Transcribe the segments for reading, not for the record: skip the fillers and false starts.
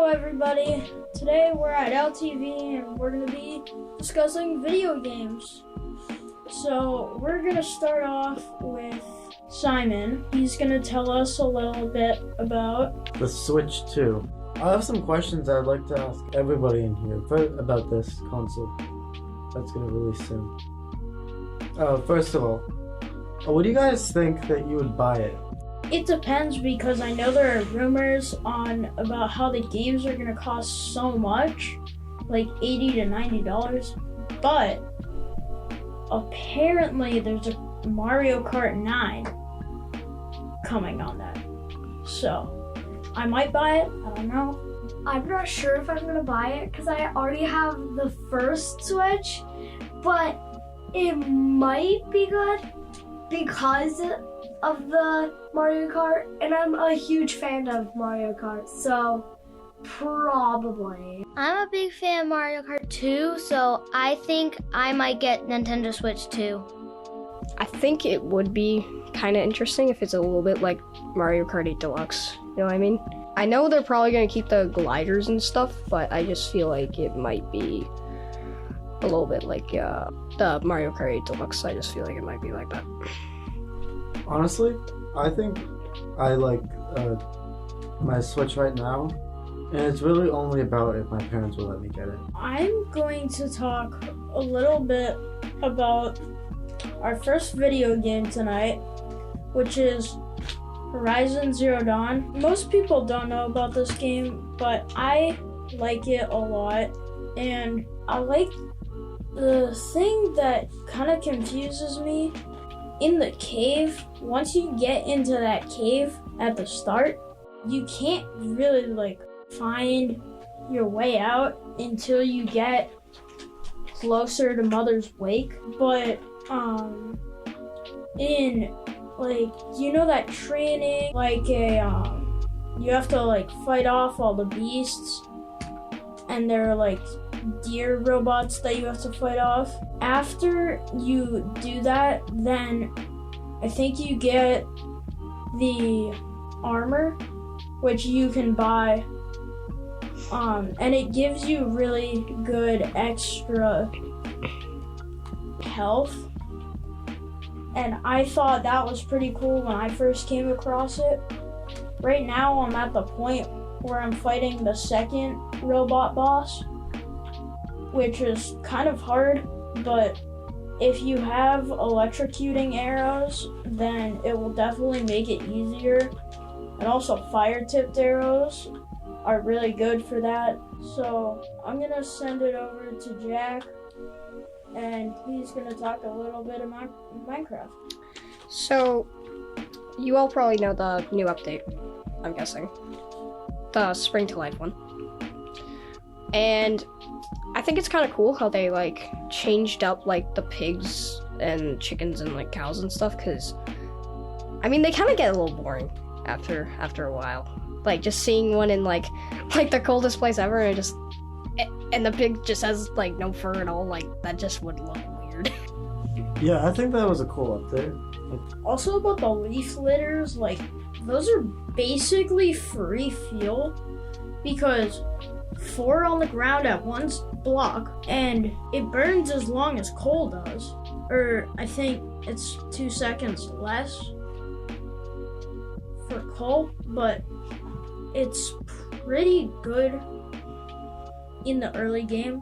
everybody. Today we're at LTV and we're going to be discussing video games. So we're going to start off with Simon. He's going to tell us a little bit about the Switch 2. I have some questions I'd like to ask everybody in here about this console that's going to release soon. First of all, what do you guys think that you would buy it? It depends, because I know there are rumors about how the games are going to cost so much, like $80 to $90, but apparently there's a Mario Kart 9 coming on that. So I might buy it, I don't know. I'm not sure if I'm gonna buy it because I already have the first Switch, but it might be good because of the Mario Kart, and I'm a huge fan of Mario Kart, so probably. I'm a big fan of Mario Kart 2, so I think I might get Nintendo Switch 2. I think it would be kind of interesting if it's a little bit like Mario Kart 8 Deluxe, you know what I mean? I know they're probably going to keep the gliders and stuff, but I just feel like it might be a little bit like the Mario Kart 8 Deluxe. I just feel like it might be like that. Honestly, I think I like my Switch right now, and it's really only about if my parents will let me get it. I'm going to talk a little bit about our first video game tonight, which is Horizon Zero Dawn. Most people don't know about this game, but I like it a lot, and I like the thing that kind of confuses me. In the cave, once you get into that cave at the start, you can't really find your way out until you get closer to Mother's Wake. But in that training, you have to fight off all the beasts, and they're deer robots that you have to fight off. After you do that, then I think you get the armor, which you can buy, and it gives you really good extra health, and I thought that was pretty cool when I first came across it. Right now I'm at the point where I'm fighting the second robot boss, which is kind of hard, but if you have electrocuting arrows, then it will definitely make it easier. And also fire-tipped arrows are really good for that. So I'm gonna send it over to Jack, and he's gonna talk a little bit about Minecraft. So, you all probably know the new update, I'm guessing. The Spring to Life one. And I think it's kind of cool how they changed up the pigs and chickens and cows and stuff, because I mean they kind of get a little boring after a while. Just seeing one in the coldest place ever, and the pig just has no fur at all, that just would look weird. Yeah, I think that was a cool update. Also about the leaf litters, those are basically free fuel, because 4 on the ground at one block, and it burns as long as coal does, or I think it's 2 seconds less for coal, but it's pretty good in the early game.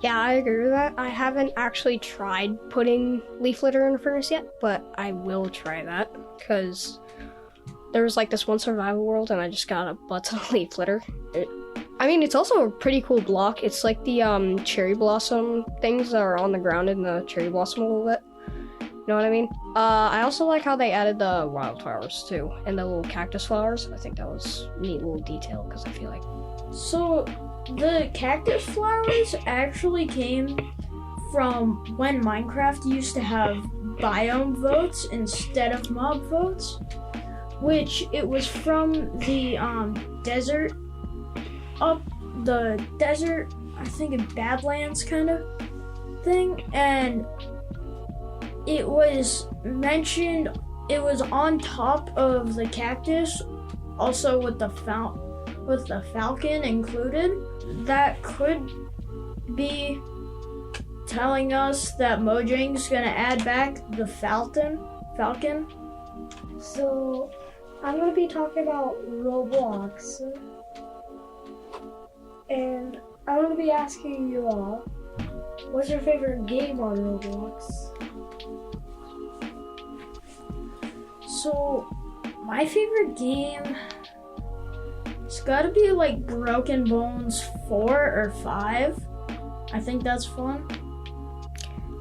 Yeah, I agree with that. I haven't actually tried putting leaf litter in a furnace yet, but I will try that, because there was this one survival world and I just got a butt ton of leaf litter. It's also a pretty cool block. It's the cherry blossom things that are on the ground in the cherry blossom a little bit. You know what I mean? I also like how they added the wildflowers too, and the little cactus flowers. I think that was a neat little detail, because I feel like... So the cactus flowers actually came from when Minecraft used to have biome votes instead of mob votes, which it was from the desert, up the desert, I think in Badlands kind of thing, and it was mentioned, it was on top of the cactus, also with the with the Falcon included, that could be telling us that Mojang's gonna add back the Falcon. So, I'm gonna be talking about Roblox. And I'm gonna be asking you all, what's your favorite game on Roblox? So, my favorite game, it's gotta be like Broken Bones 4 or 5. I think that's fun.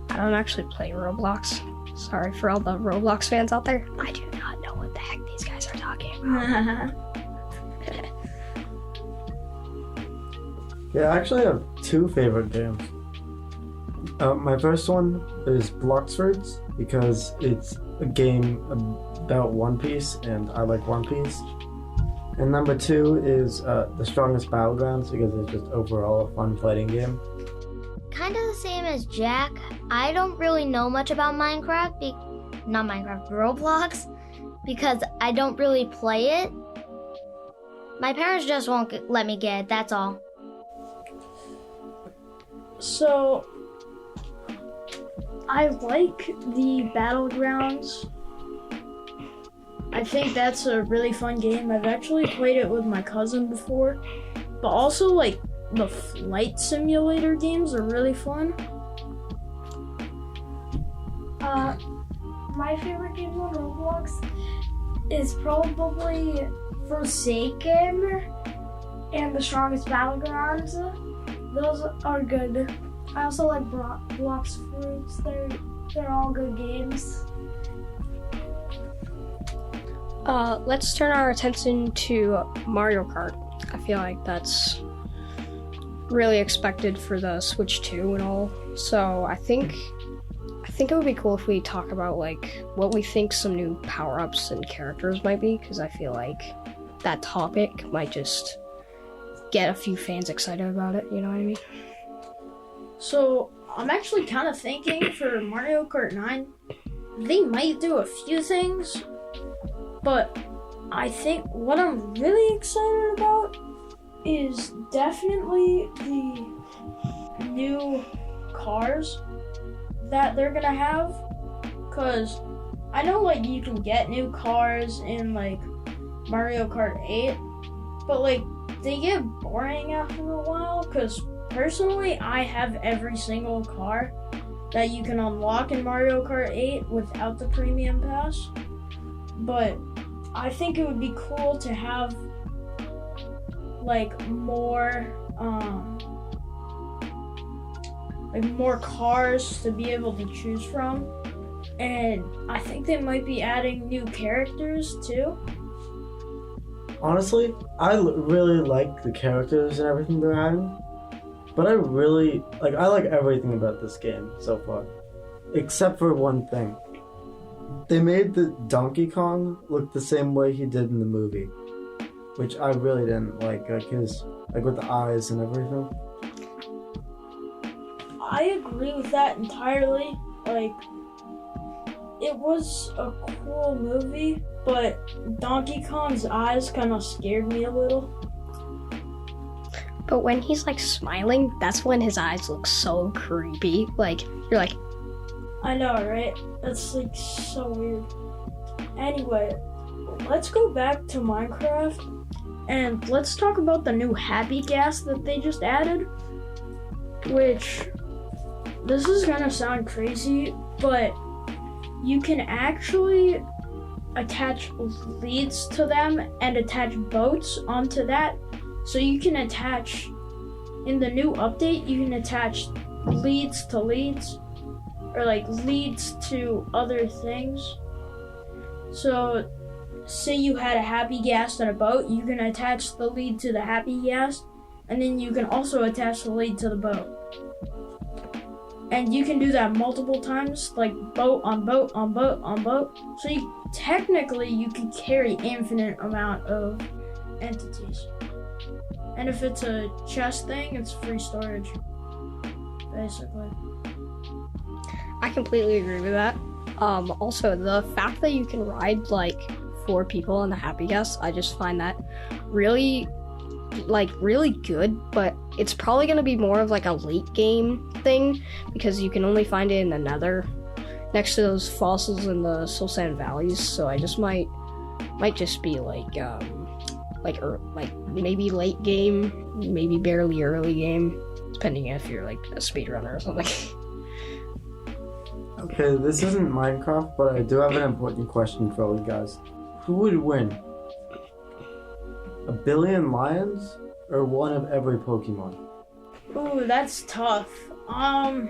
I don't actually play Roblox. Sorry for all the Roblox fans out there. I do not know what the heck these guys are talking about. Yeah, I actually have two favorite games. My first one is Bloxford's because it's a game about One Piece, and I like One Piece. And number two is The Strongest Battlegrounds because it's just overall a fun fighting game. Kind of the same as Jack. I don't really know much about Roblox, because I don't really play it. My parents just won't let me get it, that's all. So, I like the Battlegrounds. I think that's a really fun game. I've actually played it with my cousin before, but also like the flight simulator games are really fun. My favorite game on Roblox is probably Forsaken and The Strongest Battlegrounds. Those are good. I also like Blox Fruits. They're all good games. Let's turn our attention to Mario Kart. I feel like that's really expected for the Switch 2 and all. So I think it would be cool if we talk about like what we think some new power-ups and characters might be, because I feel like that topic might just get a few fans excited about it, you know what I mean? So, I'm actually kind of thinking for Mario Kart 9, they might do a few things, but I think what I'm really excited about is definitely the new cars that they're gonna have, because I know like you can get new cars in like Mario Kart 8, but like they get boring after a while, because personally I have every single car that you can unlock in Mario Kart 8 without the premium pass. But I think it would be cool to have like more cars to be able to choose from, and I think they might be adding new characters too. Honestly, I really like the characters and everything they're adding, but I like everything about this game so far, except for one thing. They made the Donkey Kong look the same way he did in the movie, which I really didn't like his, like with the eyes and everything. I agree with that entirely. Like, it was a cool movie, but Donkey Kong's eyes kind of scared me a little. But when he's like smiling, that's when his eyes look so creepy. Like, you're like, I know, right? That's like so weird. Anyway, let's go back to Minecraft and let's talk about the new Happy Gas that they just added, which, this is gonna sound crazy, but you can actually attach leads to them and attach boats onto that. So you can attach, in the new update, you can attach leads to leads, or like leads to other things. So say you had a Happy Gas and a boat, you can attach the lead to the Happy Gas, and then you can also attach the lead to the boat. And you can do that multiple times, like boat on boat on boat on boat. So technically you can carry infinite amount of entities. And if it's a chest thing, it's free storage, basically. I completely agree with that. Also, the fact that you can ride like 4 people on the Happy Gas, I just find that really like really good, but it's probably gonna be more of like a late game thing because you can only find it in the Nether, next to those fossils in the Soul Sand valleys. So I just might just be like maybe late game, maybe barely early game, depending if you're like a speedrunner or something. Okay, this isn't Minecraft, but I do have an important question for all you guys. Who would win? 1 billion lions or one of every Pokemon? Ooh, that's tough. Well,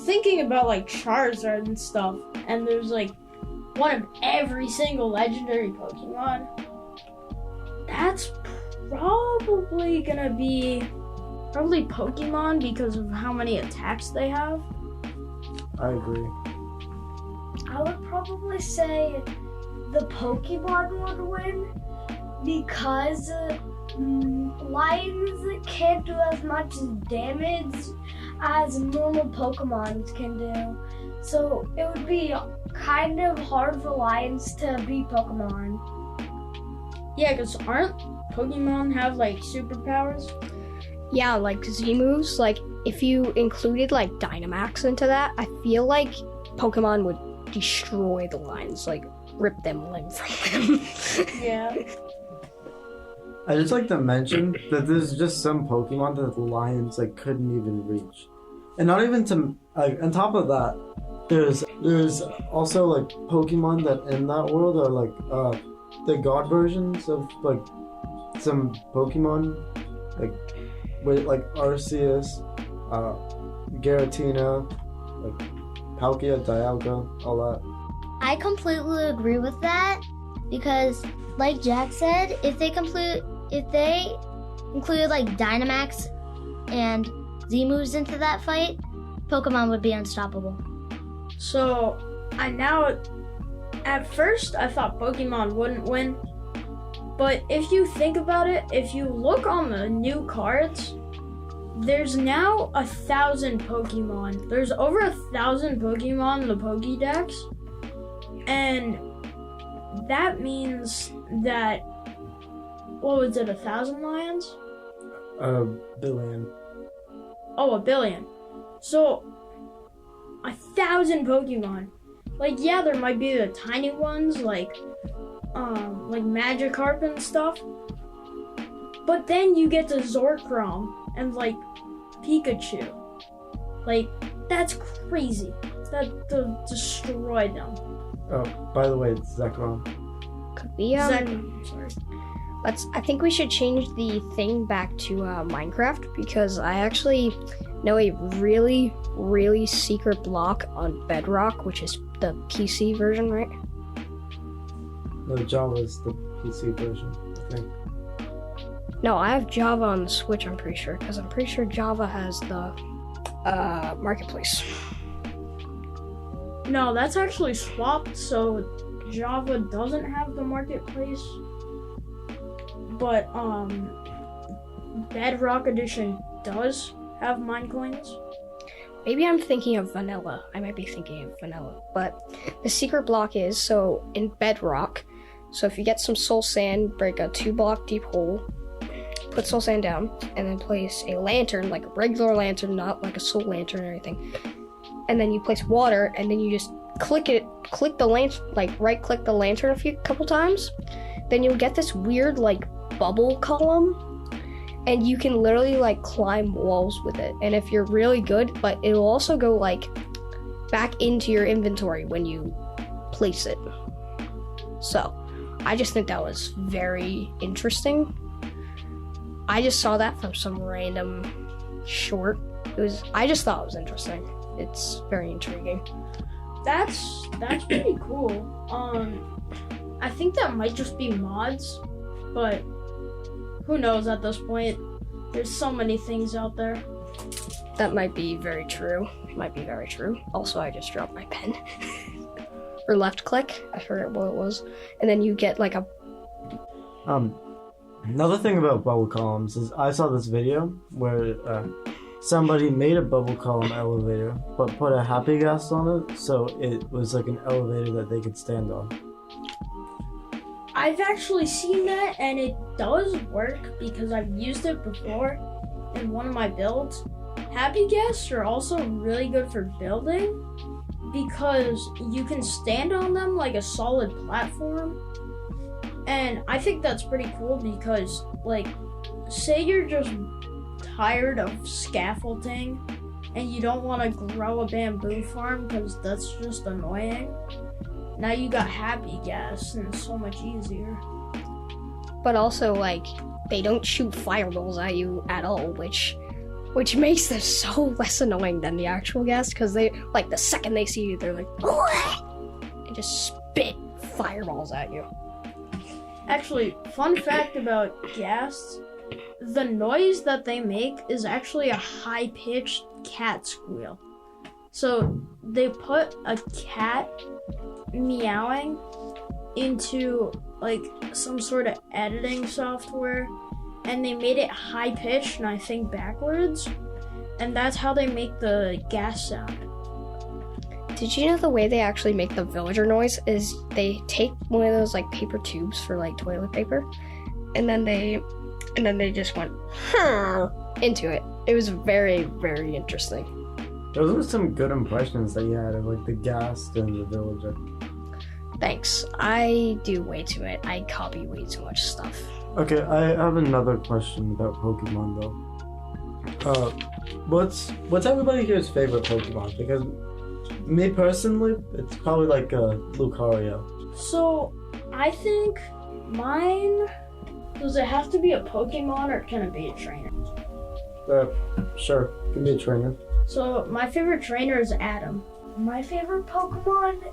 thinking about like Charizard and stuff, and there's like one of every single legendary Pokemon. That's probably gonna be Pokemon because of how many attacks they have. I agree. I would probably say the Pokemon would win because lions can't do as much damage as normal Pokemon can do. So it would be kind of hard for lions to beat Pokemon. Yeah, because aren't Pokemon have like superpowers? Yeah, like Z moves. Like if you included like Dynamax into that, I feel like Pokemon would destroy the lions, like rip them limb from limb. Yeah. I just like to mention that there's just some Pokemon that the lions like couldn't even reach, and not even to like. On top of that, there's also like Pokemon that in that world are like the god versions of like some Pokemon, like with like Arceus, Giratina, like Palkia, Dialga, all that. I completely agree with that because, like Jack said, if they included like Dynamax and Z moves into that fight, Pokemon would be unstoppable. So at first I thought Pokemon wouldn't win, but if you think about it, if you look on the new cards, there's now 1,000 Pokemon. There's over 1,000 Pokemon in the Pokédex, and that means that, what was it, 1,000 lions? 1 billion. Oh, 1 billion. So 1,000 Pokemon. Like, yeah, there might be the tiny ones like Magikarp and stuff, but then you get to Zorkrom and like Pikachu. Like, that's crazy. That destroyed them. Oh, by the way, it's Zekrom. Could be Sorry. I think we should change the thing back to Minecraft because I actually know a really, really secret block on Bedrock, which is the PC version, right? No, Java's the PC version, I think. No, I have Java on the Switch, I'm pretty sure, because I'm pretty sure Java has the marketplace. No, that's actually swapped, so Java doesn't have the marketplace. But Bedrock Edition does have Minecoins. Maybe I'm thinking of vanilla. I might be thinking of vanilla. But the secret block is, so in Bedrock, so if you get some soul sand, break a 2-block deep hole, put soul sand down, and then place a lantern, like a regular lantern, not like a soul lantern or anything. And then you place water, and then you just click the lantern, like right-click the lantern a couple times. Then you'll get this weird like bubble column. And you can literally like climb walls with it. And if you're really good, but it'll also go like back into your inventory when you place it. So I just think that was very interesting. I just saw that from some random short. I just thought it was interesting. It's very intriguing. That's pretty cool. I think that might just be mods, but who knows at this point? There's so many things out there. That might be very true. Also, I just dropped my pen. Or left click. I forget what it was. And then you get like a... Another thing about bubble columns is I saw this video where somebody made a bubble column elevator, but put a happy gas on it, so it was like an elevator that they could stand on. I've actually seen that, and it does work because I've used it before in one of my builds. Happy Guests are also really good for building because you can stand on them like a solid platform. And I think that's pretty cool because, like, say you're just tired of scaffolding and you don't want to grow a bamboo farm because that's just annoying. Now you got Happy Guests and it's so much easier. But also, like, they don't shoot fireballs at you at all, which makes them so less annoying than the actual gas, because they, like, the second they see you, they're like, and just spit fireballs at you. Actually, fun fact about ghasts, the noise that they make is actually a high-pitched cat squeal. So they put a cat meowing into like some sort of editing software, and they made it high-pitched and I think backwards, and that's how they make the gas sound. Did you know the way they actually make the villager noise is they take one of those like paper tubes for like toilet paper, and then they just went into it. It was very, very interesting. Those were some good impressions that you had of like the ghast and the villager. Thanks. I do way too much. I copy way too much stuff. Okay, I have another question about Pokemon though. What's everybody here's favorite Pokemon? Because me personally, it's probably like Lucario. So I think mine, does it have to be a Pokemon or can it be a trainer? Sure, give me a trainer. So my favorite trainer is Adam. My favorite Pokemon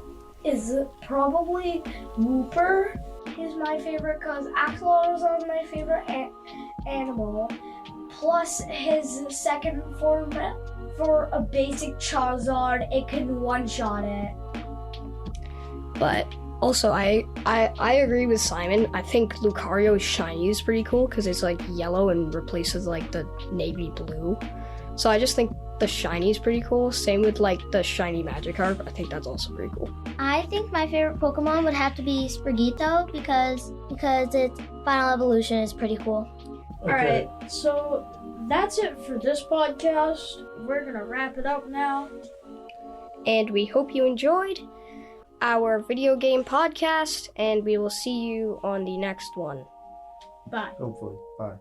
is probably Wooper. He's my favorite because Axolotl is my favorite animal. Plus his second form for a basic Charizard, it can one-shot it. But also, I agree with Simon. I think Lucario's shiny is pretty cool because it's like yellow and replaces like the navy blue. So I just think the shiny is pretty cool. Same with like the shiny Magikarp. I think that's also pretty cool. I think my favorite Pokemon would have to be Spriggito because its final evolution is pretty cool. Okay. Alright, so that's it for this podcast. We're gonna wrap it up now. And we hope you enjoyed our video game podcast, and we will see you on the next one. Bye. Hopefully. Bye.